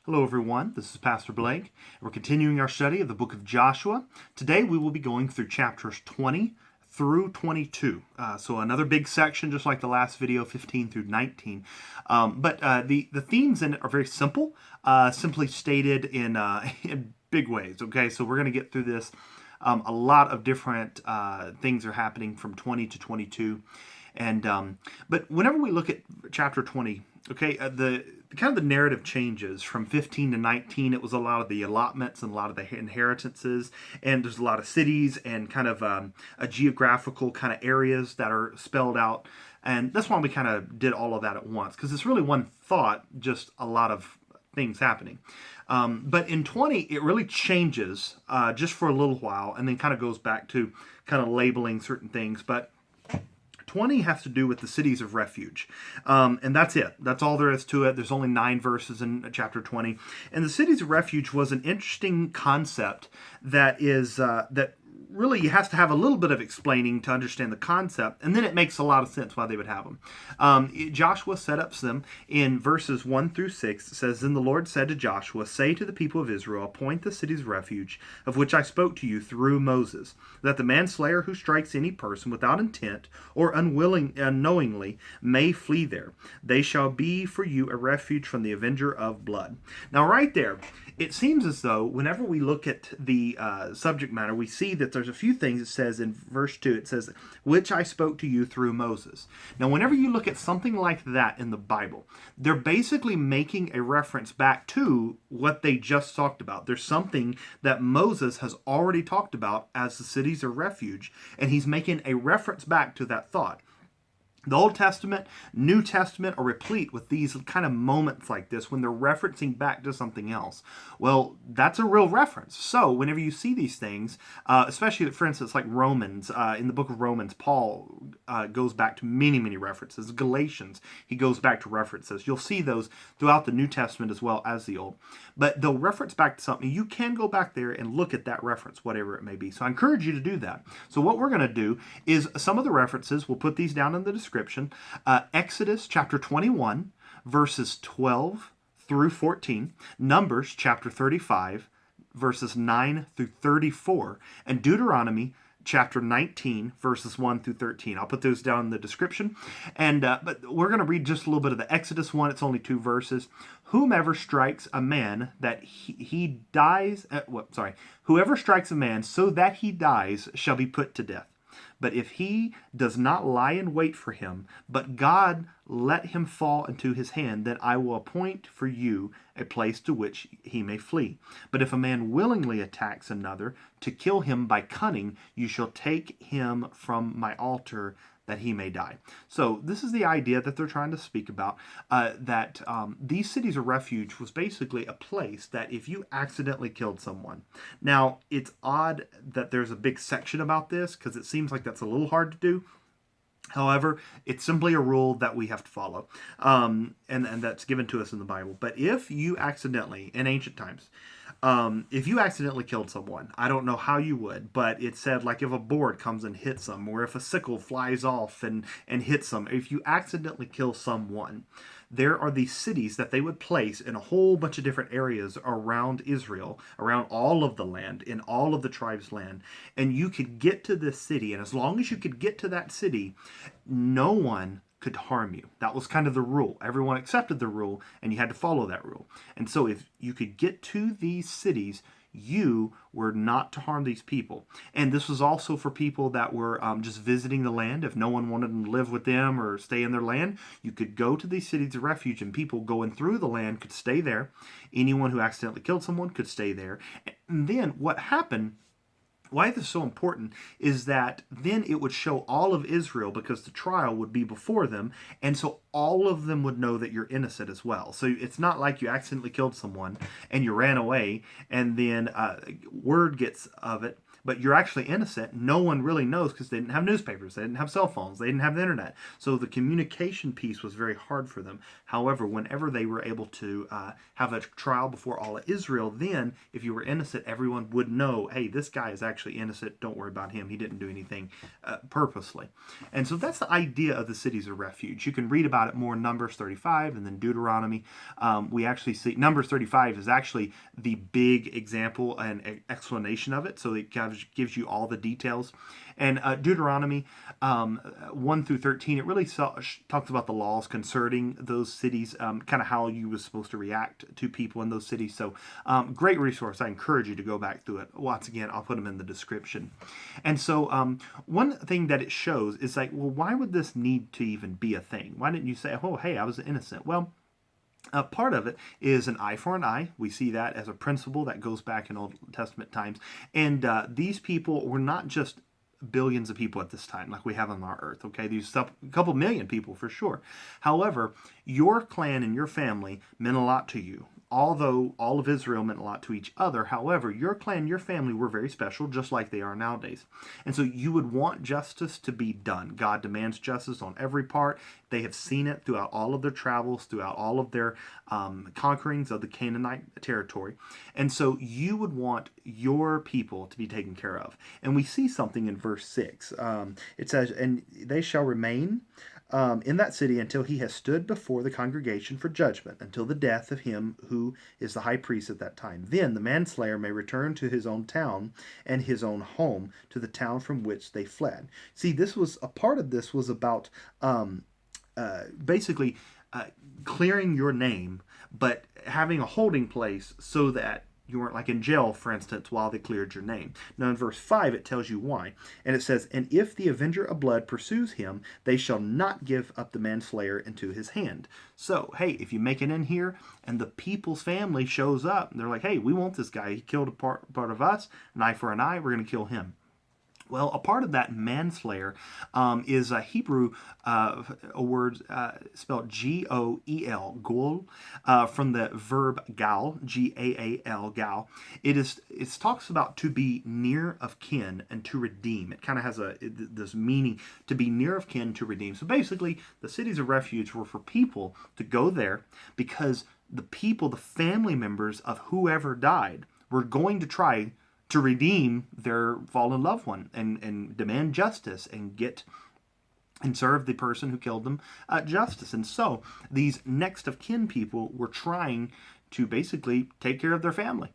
Hello, everyone. This is Pastor Blake. We're continuing our study of the book of Joshua. Today, we will be going through chapters 20 through 22. So another big section, just like the last video, 15 through 19. But the themes in it are very simple, simply stated in big ways. Okay, so we're going to get through this. A lot of different things are happening from 20 to 22. But whenever we look at chapter 20, okay, the kind of the narrative changes from 15 to 19. It was a lot of the allotments and a lot of the inheritances, and there's a lot of cities and kind of a geographical kind of areas that are spelled out. And that's why we kind of did all of that at once, because it's really one thought, just a lot of things happening. But in 20, it really changes just for a little while, and then kind of goes back to kind of labeling certain things. But 20 has to do with the cities of refuge. And that's it. That's all there is to it. There's only 9 verses in chapter 20. And the cities of refuge was an interesting concept that really has to have a little bit of explaining to understand the concept, and then it makes a lot of sense why they would have them. Joshua set up them in verses 1 through 6. It says, "Then the Lord said to Joshua, say to the people of Israel, appoint the cities of refuge, of which I spoke to you through Moses, that the manslayer who strikes any person without intent or unknowingly may flee there. They shall be for you a refuge from the avenger of blood." Now, right there, it seems as though whenever we look at the subject matter, we see that there's a few things it says in verse 2. It says, which I spoke to you through Moses. Now, whenever you look at something like that in the Bible, they're basically making a reference back to what they just talked about. There's something that Moses has already talked about as the cities of refuge, and he's making a reference back to that thought. The Old Testament, New Testament are replete with these kind of moments like this when they're referencing back to something else. Well, that's a real reference. So whenever you see these things, especially, for instance, like Romans, in the book of Romans, Paul goes back to many, many references. Galatians, he goes back to references. You'll see those throughout the New Testament as well as the Old. But they'll reference back to something. You can go back there and look at that reference, whatever it may be. So I encourage you to do that. So what we're going to do is some of the references, we'll put these down in the description. Exodus chapter 21, verses 12 through 14. Numbers chapter 35, verses 9 through 34. And Deuteronomy chapter 19, verses 1 through 13. I'll put those down in the description. And but we're going to read just a little bit of the Exodus one. It's only 2 verses. Whomever strikes a man that he dies, whoever strikes a man so that he dies shall be put to death. But if he does not lie in wait for him, but God let him fall into his hand, then I will appoint for you a place to which he may flee. But if a man willingly attacks another to kill him by cunning, you shall take him from my altar that he may die. So this is the idea that they're trying to speak about, that these cities of refuge was basically a place that if you accidentally killed someone. Now, it's odd that there's a big section about this because it seems like that's a little hard to do. However, it's simply a rule that we have to follow, and that's given to us in the Bible. But if you accidentally, in ancient times, if you accidentally killed someone, I don't know how you would, but it said like if a board comes and hits them, or if a sickle flies off and hits them, if you accidentally kill someone, there are these cities that they would place in a whole bunch of different areas around Israel, around all of the land, in all of the tribes' land. And you could get to this city, and as long as you could get to that city, no one could harm you. That was kind of the rule. Everyone accepted the rule, and you had to follow that rule. And so if you could get to these cities, you were not to harm these people. And this was also for people that were just visiting the land. If no one wanted to live with them or stay in their land, you could go to these cities of refuge, and people going through the land could stay there. Anyone who accidentally killed someone could stay there. And then what happened, why this is so important, is that then it would show all of Israel, because the trial would be before them, and so all of them would know that you're innocent as well. So it's not like you accidentally killed someone and you ran away and then word gets of it, but you're actually innocent. No one really knows because they didn't have newspapers, they didn't have cell phones, they didn't have the internet. So the communication piece was very hard for them. However, whenever they were able to have a trial before all of Israel, then if you were innocent, everyone would know, hey, this guy is actually innocent. Don't worry about him. He didn't do anything purposely. And so that's the idea of the cities of refuge. You can read about it more in Numbers 35 and then Deuteronomy. We actually see Numbers 35 is actually the big example and explanation of it. So it gives you all the details. And Deuteronomy 1 through 13, it really talks about the laws concerning those cities, kind of how you was supposed to react to people in those cities. So great resource. I encourage you to go back through it. Once again, I'll put them in the description. And so one thing that it shows is like, well, why would this need to even be a thing? Why didn't you say, oh, hey, I was innocent? Well, part of it is an eye for an eye. We see that as a principle that goes back in Old Testament times. And these people were not just billions of people at this time like we have on our earth. Okay, these a couple million people for sure. However, your clan and your family meant a lot to you. Although all of Israel meant a lot to each other, however, your clan, your family were very special, just like they are nowadays. And so you would want justice to be done. God demands justice on every part. They have seen it throughout all of their travels, throughout all of their conquerings of the Canaanite territory. And so you would want your people to be taken care of. And we see something in verse 6. It says, and they shall remain in that city until he has stood before the congregation for judgment, until the death of him who is the high priest at that time. Then the manslayer may return to his own town and his own home, to the town from which they fled. See, this was a part of this was about basically clearing your name, but having a holding place so that you weren't like in jail, for instance, while they cleared your name. Now in verse 5, it tells you why. And it says, and if the avenger of blood pursues him, they shall not give up the manslayer into his hand. So, hey, if you make it in here and the people's family shows up, and they're like, hey, we want this guy. He killed a part of us, an eye for an eye, we're going to kill him. Well, a part of that manslayer is a Hebrew a word spelled G-O-E-L, goel, from the verb gal, G-A-A-L, gal. It talks about to be near of kin and to redeem. It kind of has this meaning to be near of kin to redeem. So basically, the cities of refuge were for people to go there because the people, the family members of whoever died, were going to try to redeem their fallen loved one and demand justice and serve the person who killed them justice. And so these next of kin people were trying to basically take care of their family.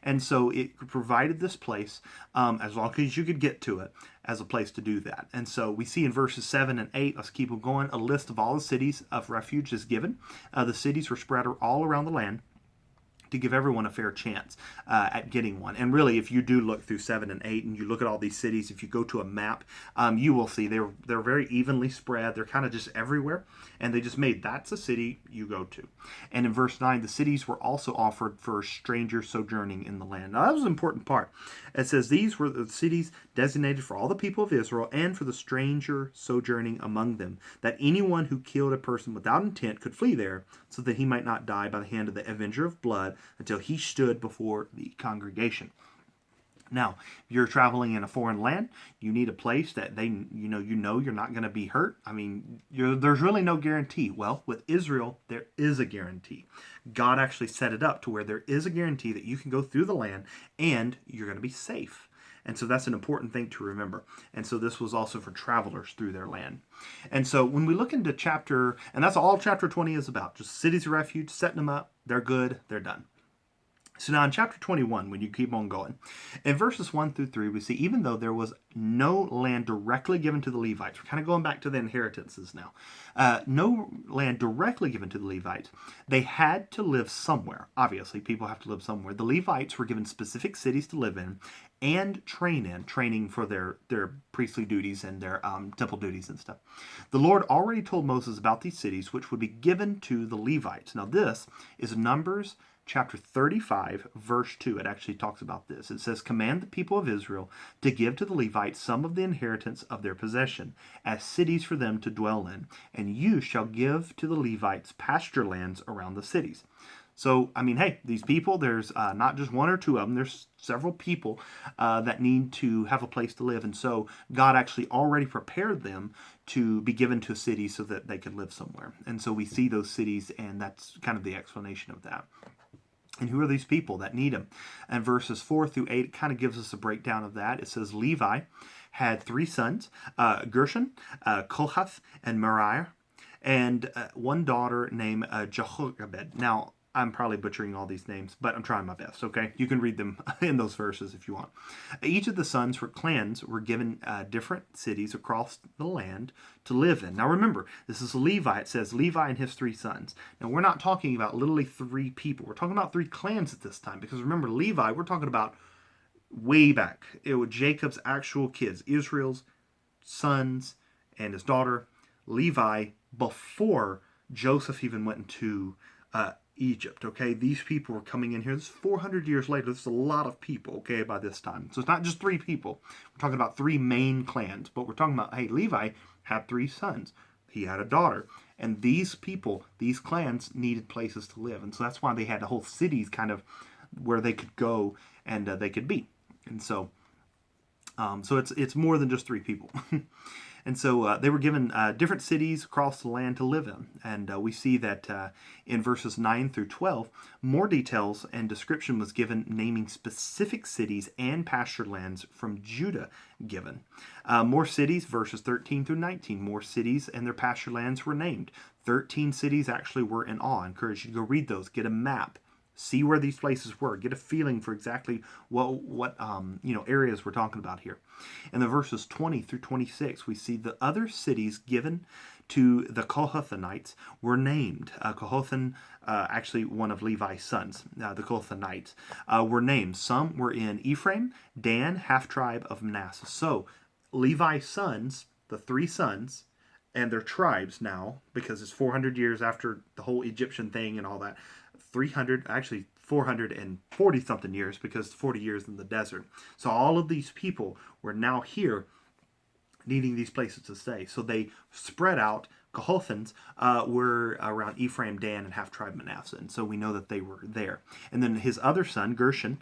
And so it provided this place, as long as you could get to it, as a place to do that. And so we see in verses 7 and 8, let's keep going, a list of all the cities of refuge is given. The cities were spread all around the land to give everyone a fair chance at getting one. And really, if you do look through 7 and 8 and you look at all these cities, if you go to a map, you will see they're very evenly spread. They're kind of just everywhere. And they just made that's a city you go to. And in verse 9, the cities were also offered for strangers sojourning in the land. Now, that was an important part. It says these were the cities designated for all the people of Israel and for the stranger sojourning among them, that anyone who killed a person without intent could flee there, so that he might not die by the hand of the avenger of blood until he stood before the congregation. Now, if you're traveling in a foreign land, you need a place that you know you're not going to be hurt. I mean, there's really no guarantee. Well, with Israel, there is a guarantee. God actually set it up to where there is a guarantee that you can go through the land and you're going to be safe. And so that's an important thing to remember. And so this was also for travelers through their land. And so when we look into chapter, and that's all chapter 20 is about, just cities of refuge, setting them up, they're good, they're done. So now in chapter 21, when you keep on going, in verses 1 through 3, we see even though there was no land directly given to the Levites, we're kind of going back to the inheritances now, no land directly given to the Levites, they had to live somewhere. Obviously, people have to live somewhere. The Levites were given specific cities to live in and training for their priestly duties and their temple duties and stuff. The Lord already told Moses about these cities, which would be given to the Levites. Now this is Numbers chapter 35, verse 2, it actually talks about this. It says, command the people of Israel to give to the Levites some of the inheritance of their possession, as cities for them to dwell in, and you shall give to the Levites pasture lands around the cities. So, I mean, hey, these people, there's not just one or two of them, there's several people that need to have a place to live. And so God actually already prepared them to be given to a city so that they could live somewhere. And so we see those cities, and that's kind of the explanation of that. And who are these people that need him? And verses 4 through 8 kind of gives us a breakdown of that. It says Levi had three sons, Gershon, Kohath, and Merari, and one daughter named Jehoshaphat. Now, I'm probably butchering all these names, but I'm trying my best, okay? You can read them in those verses if you want. Each of the sons for clans were given different cities across the land to live in. Now remember, this is Levi. It says Levi and his three sons. Now we're not talking about literally three people. We're talking about three clans at this time, because remember, Levi, we're talking about way back. It was Jacob's actual kids, Israel's sons and his daughter, Levi, before Joseph even went into Egypt. Okay, these people were coming in here. This is 400 years later. This is a lot of people, okay, by this time. So it's not just three people. We're talking about three main clans, but we're talking about, hey, Levi had three sons. He had a daughter. And these people, these clans, needed places to live. And so that's why they had the whole cities kind of where they could go and they could be. And so it's more than just three people. And so they were given different cities across the land to live in. And we see that in verses 9 through 12, more details and description was given, naming specific cities and pasture lands from Judah given. More cities, verses 13 through 19, more cities and their pasture lands were named. 13 cities actually were in all. I encourage you to go read those, get a map. See where these places were. Get a feeling for exactly what areas we're talking about here. In the verses 20 through 26, we see the other cities given to the Kohathanites were named. Kohathan, actually one of Levi's sons, the Kohathanites, were named. Some were in Ephraim, Dan, half-tribe of Manasseh. So Levi's sons, the three sons, and their tribes now, because it's 400 years after the whole Egyptian thing and all that, 440 something years, because 40 years in the desert. So all of these people were now here needing these places to stay. So they spread out. Kohathans were around Ephraim, Dan, and half-tribe Manasseh. And so we know that they were there. And then his other son, Gershon,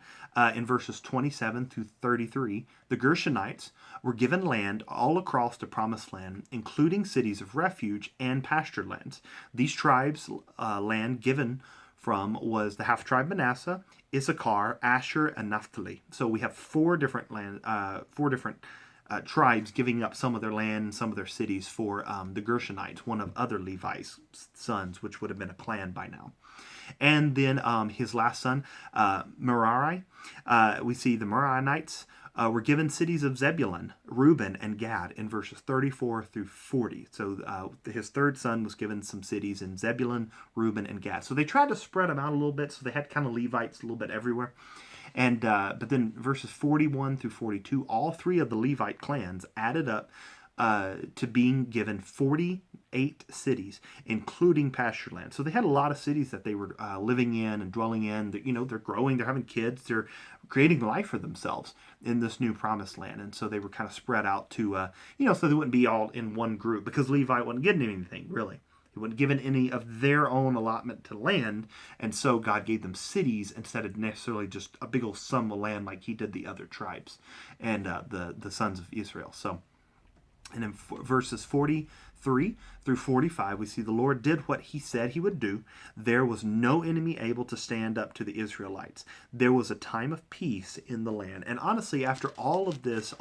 in verses 27 through 33, the Gershonites were given land all across the promised land, including cities of refuge and pasture lands. These tribes' land given from was the half-tribe Manasseh, Issachar, Asher, and Naphtali. So we have four different tribes giving up some of their land and some of their cities for the Gershonites, one of other Levi's sons, which would have been a clan by now. And then his last son, Merari, we see the Merarites were given cities of Zebulun, Reuben, and Gad in verses 34 through 40. So his third son was given some cities in Zebulun, Reuben, and Gad. So they tried to spread them out a little bit, so they had kind of Levites a little bit everywhere. And but then verses 41 through 42, all three of the Levite clans added up to being given 48 cities, including pasture land. So they had a lot of cities that they were living in and dwelling in. They're growing, they're having kids, they're creating life for themselves in this new promised land. And so they were kind of spread out to, so they wouldn't be all in one group, because Levi wasn't getting anything, really. He wasn't given any of their own allotment to land, and so God gave them cities instead of necessarily just a big old sum of land like he did the other tribes and the sons of Israel. So, and in verses 43 through 45, we see the Lord did what he said he would do. There was no enemy able to stand up to the Israelites. There was a time of peace in the land. And honestly, after all of this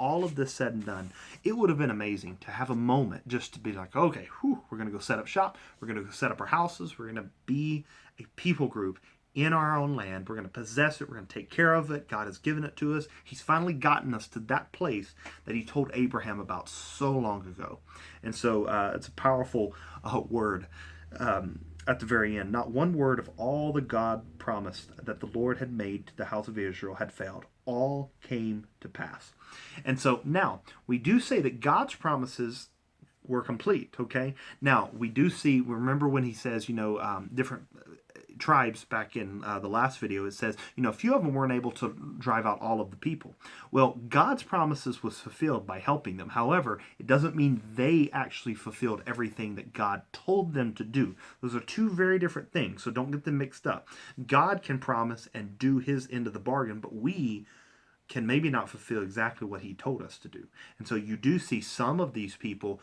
said and done, it would have been amazing to have a moment just to be like, okay, we're going to go set up shop. We're going to go set up our houses. We're going to be a people group in our own land. We're going to possess it. We're going to take care of it. God has given it to us. He's finally gotten us to that place that he told Abraham about so long ago. And so it's a powerful word at the very end. Not one word of all the God promised that the Lord had made to the house of Israel had failed. All came to pass. And so now we do say that God's promises were complete, okay? Now, we do see, remember when he says, different tribes back in the last video, it says, a few of them weren't able to drive out all of the people. Well, God's promises was fulfilled by helping them. However, it doesn't mean they actually fulfilled everything that God told them to do. Those are two very different things, so don't get them mixed up. God can promise and do his end of the bargain, but we can maybe not fulfill exactly what he told us to do. And so you do see some of these people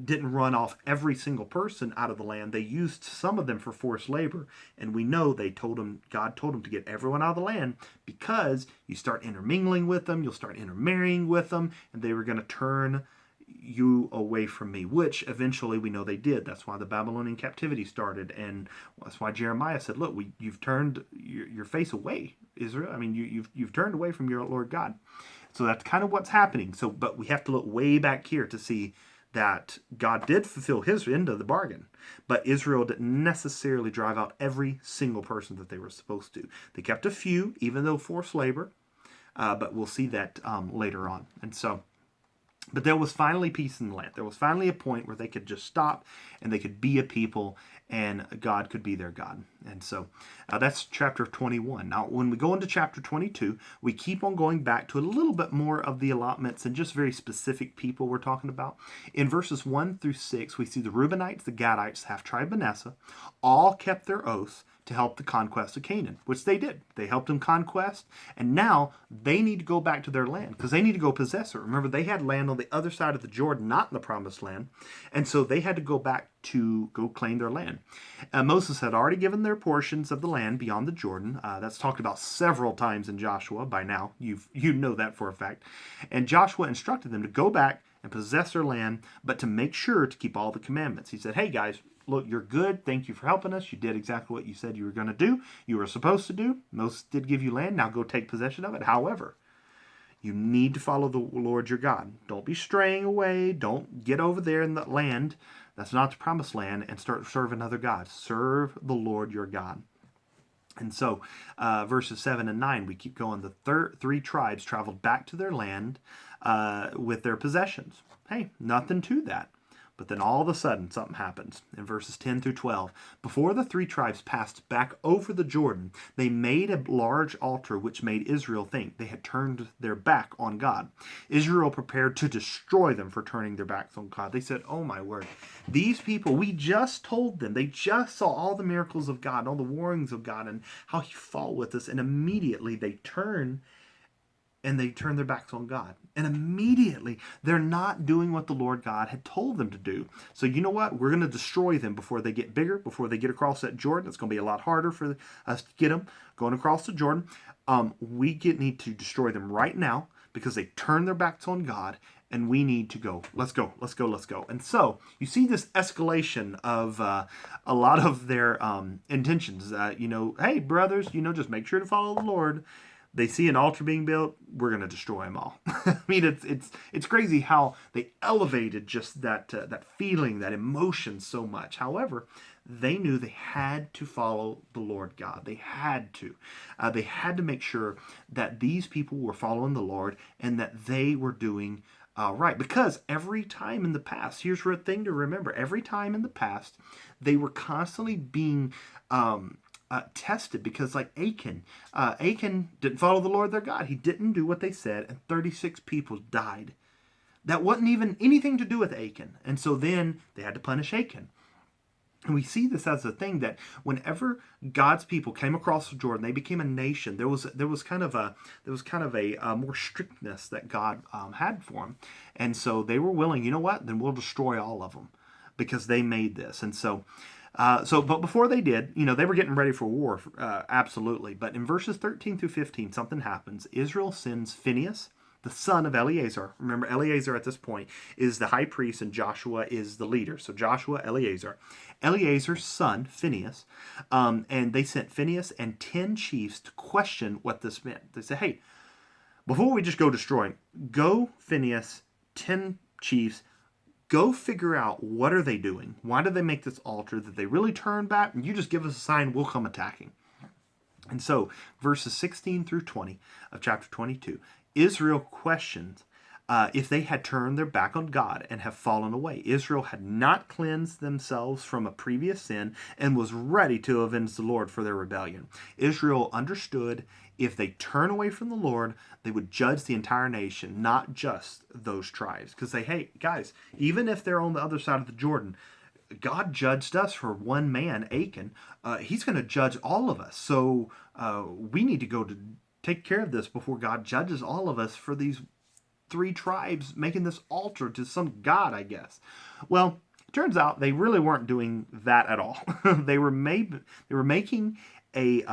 didn't run off every single person out of the land. They used some of them for forced labor. And we know God told them to get everyone out of the land because you start intermingling with them, you'll start intermarrying with them, and they were going to turn you away from me, which eventually we know they did. That's why the Babylonian captivity started, and that's why Jeremiah said, look, you've turned your face away, Israel. I mean, you've turned away from your Lord God. So that's kind of what's happening. So, but we have to look way back here to see that God did fulfill his end of the bargain, but Israel didn't necessarily drive out every single person that they were supposed to. They kept a few, even though forced labor, but we'll see that later on. And so, but there was finally peace in the land. There was finally a point where they could just stop and they could be a people and God could be their God. And so that's chapter 21. Now, when we go into chapter 22, we keep on going back to a little bit more of the allotments and just very specific people we're talking about. In verses 1 through 6, we see the Reubenites, the Gadites, half-tribe Manasseh, all kept their oaths to help the conquest of Canaan, which they did. They helped them conquest, and now they need to go back to their land because they need to go possess it. Remember, they had land on the other side of the Jordan, not in the promised land, and so they had to go back to go claim their land. Moses had already given their portions of the land beyond the Jordan. That's talked about several times in Joshua by now. You know that for a fact. And Joshua instructed them to go back and possess their land, but to make sure to keep all the commandments. He said, hey guys, look, you're good. Thank you for helping us. You did exactly what you said you were going to do. You were supposed to do. Moses did give you land. Now go take possession of it. However, you need to follow the Lord your God. Don't be straying away. Don't get over there in the land that's not the promised land and start serving other gods. Serve the Lord your God. And so verses 7 and 9, we keep going. The three tribes traveled back to their land with their possessions. Hey, nothing to that. But then all of a sudden, something happens. In verses 10 through 12, before the three tribes passed back over the Jordan, they made a large altar which made Israel think they had turned their back on God. Israel prepared to destroy them for turning their backs on God. They said, oh my word, these people, we just told them, they just saw all the miracles of God, all the warnings of God, and how he fought with us, and immediately they turn their backs on God. And immediately, they're not doing what the Lord God had told them to do. So you know what? We're going to destroy them before they get bigger, before they get across that Jordan. It's going to be a lot harder for us to get them going across the Jordan. We need to destroy them right now because they turn their backs on God, and we need to go. Let's go, let's go, let's go. And so you see this escalation of a lot of their intentions. Hey, brothers, just make sure to follow the Lord. They see an altar being built, we're going to destroy them all. I mean, it's crazy how they elevated just that feeling, that emotion so much. However, they knew they had to follow the Lord God. They had to. They had to make sure that these people were following the Lord and that they were doing right. Because every time in the past, here's a thing to remember, every time in the past, they were constantly being tested because like Achan didn't follow the Lord their God. He didn't do what they said, and 36 people died. That wasn't even anything to do with Achan. And so then they had to punish Achan. And we see this as a thing that whenever God's people came across the Jordan, they became a nation. There was kind of a more strictness that God had for them, and so they were willing. You know what? Then we'll destroy all of them because they made this. And so. But before they did, they were getting ready for war, absolutely. But in verses 13 through 15, something happens. Israel sends Phinehas, the son of Eleazar. Remember, Eleazar at this point is the high priest and Joshua is the leader. So Joshua, Eleazar's son, Phinehas. And they sent Phinehas and 10 chiefs to question what this meant. They said, hey, before we just go destroy him, go Phinehas, 10 chiefs, go figure out what are they doing. Why did they make this altar? Did they really turn back? And you just give us a sign, we'll come attacking. And so verses 16 through 20 of chapter 22, Israel questions if they had turned their back on God and have fallen away. Israel had not cleansed themselves from a previous sin and was ready to avenge the Lord for their rebellion. Israel understood if they turn away from the Lord, they would judge the entire nation, not just those tribes. Because hey, guys, even if they're on the other side of the Jordan, God judged us for one man, Achan. He's going to judge all of us. So we need to go to take care of this before God judges all of us for these three tribes making this altar to some god, I guess. Well, it turns out they really weren't doing that at all. They were making a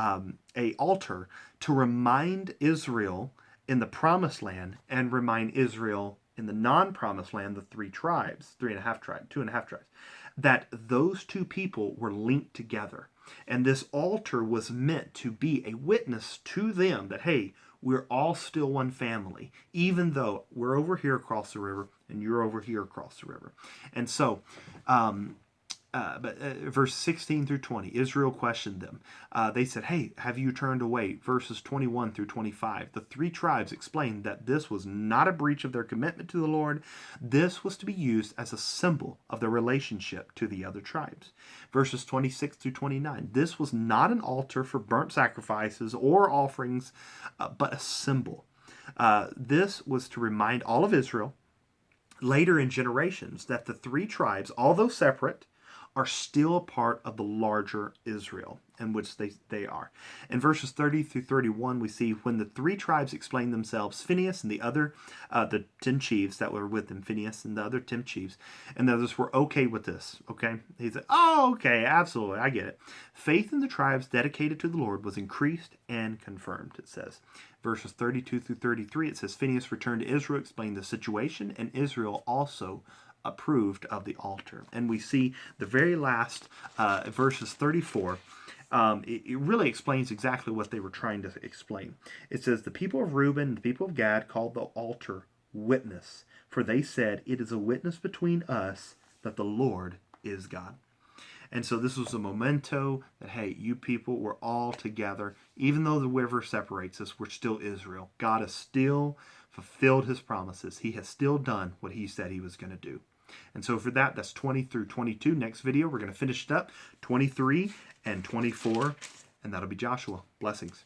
altar to remind Israel in the promised land and remind Israel in the non-promised land, the three tribes, 3.5 tribes, 2.5 tribes, that those two people were linked together. And this altar was meant to be a witness to them that, hey, we're all still one family, even though we're over here across the river and you're over here across the river. And so, verse 16 through 20, Israel questioned them. They said, hey, have you turned away? Verses 21 through 25, the three tribes explained that this was not a breach of their commitment to the Lord. This was to be used as a symbol of their relationship to the other tribes. Verses 26 through 29, this was not an altar for burnt sacrifices or offerings, but a symbol. This was to remind all of Israel later in generations that the three tribes, although separate, are still a part of the larger Israel, in which they are. In verses 30 through 31, we see when the three tribes explained themselves, Phinehas and the other, the 10 chiefs that were with him, Phinehas and the other 10 chiefs, and the others were okay with this, okay? He said, oh, okay, absolutely, I get it. Faith in the tribes dedicated to the Lord was increased and confirmed, it says. Verses 32 through 33, it says, Phinehas returned to Israel, explained the situation, and Israel also approved of the altar. And we see the very last verses 34. It really explains exactly what they were trying to explain. It says, the people of Reuben and the people of Gad called the altar witness, for they said, it is a witness between us that the Lord is God. And so this was a memento that, hey, you people, we're all together. Even though the river separates us, we're still Israel. God has still fulfilled his promises. He has still done what he said he was going to do. And so for that, that's 20 through 22. Next video, we're going to finish it up, 23 and 24, and that'll be Joshua. Blessings.